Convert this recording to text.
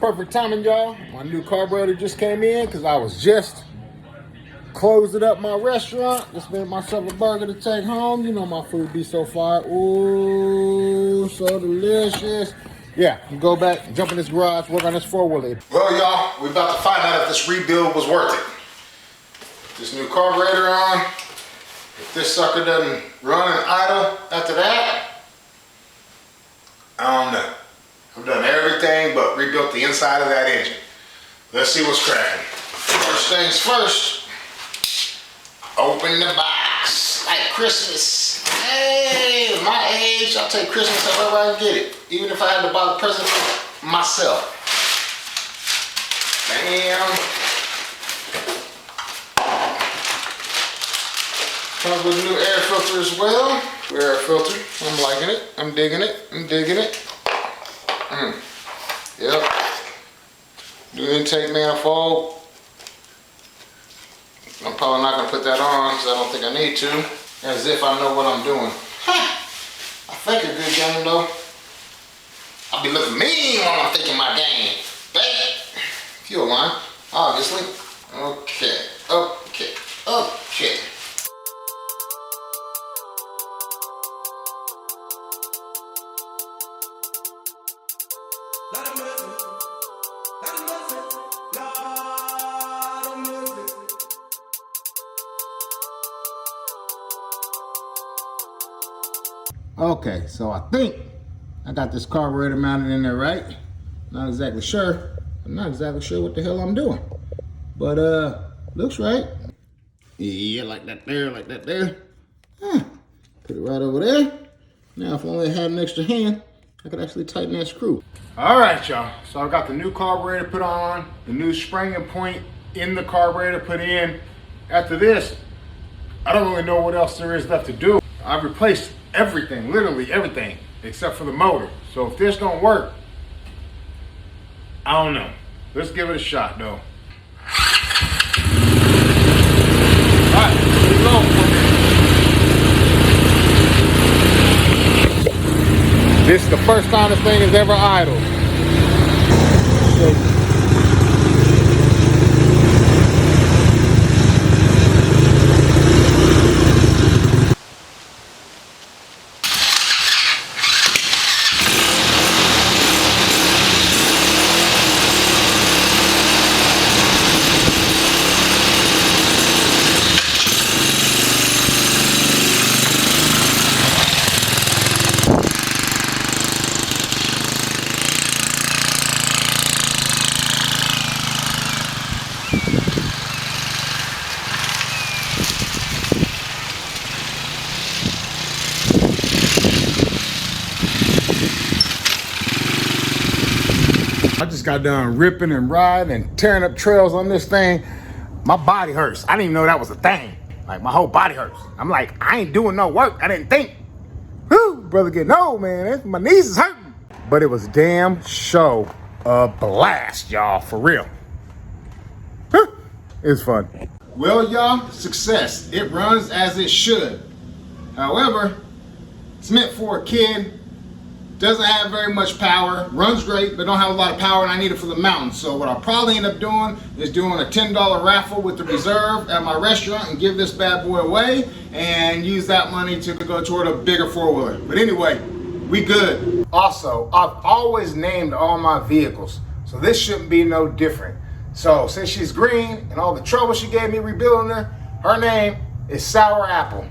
Perfect timing, y'all. My new carburetor just came in because I was just closing up my restaurant. Just made myself a burger to take home. You know my food be so fire. Ooh, so delicious. Yeah, go back, jump in this garage, work on this four-wheeler. Well, y'all, we're about to find out if this rebuild was worth it. This new carburetor on. If this sucker doesn't run and idle after that, I don't know. I've done everything but rebuilt the inside of that engine. Let's see what's cracking. First things first, open the box like Christmas. Hey, my age, I'll take Christmas however I can get it. Even if I had to buy the present myself. Bam. Comes with a new air filter as well. Air filter, I'm liking it, I'm digging it, I'm digging it. Yep. New intake manifold. I'm probably not gonna put that on because I don't think I need to. As if I know what I'm doing. I think a good game though. I'll be looking mean while I'm thinking my game. Bang! Fuel line, obviously. Okay, okay, okay. Okay, so I think I got this carburetor mounted in there right. Not exactly sure. I'm not exactly sure what the hell I'm doing. But looks right. Yeah, like that there, like that there. Put it right over there. Now if only I had an extra hand, I could actually tighten that screw. All right, y'all. So I got the new carburetor put on, the new springing point in the carburetor put in. After this, I don't really know what else there is left to do. I've replaced everything, literally everything, except for the motor. So if this don't work, I don't know. Let's give it a shot though. All right, here we go. This is the first time this thing is ever idle. I just got done ripping and riding and tearing up trails on this thing. My body hurts. I didn't even know that was a thing. Like, my whole body hurts. I'm like, I ain't doing no work. I didn't think. Whew, brother getting old, man. My knees is hurting. But it was damn show a blast, y'all, for real. It was fun. Well, y'all, success. It runs as it should. However, it's meant for a kid. Doesn't have very much power, runs great, but don't have a lot of power, and I need it for the mountains. So what I'll probably end up doing is doing a $10 raffle with the reserve at my restaurant and give this bad boy away and use that money to go toward a bigger four-wheeler. But anyway, we good. Also, I've always named all my vehicles, so this shouldn't be no different. So since she's green and all the trouble she gave me rebuilding her name is Sour Apple.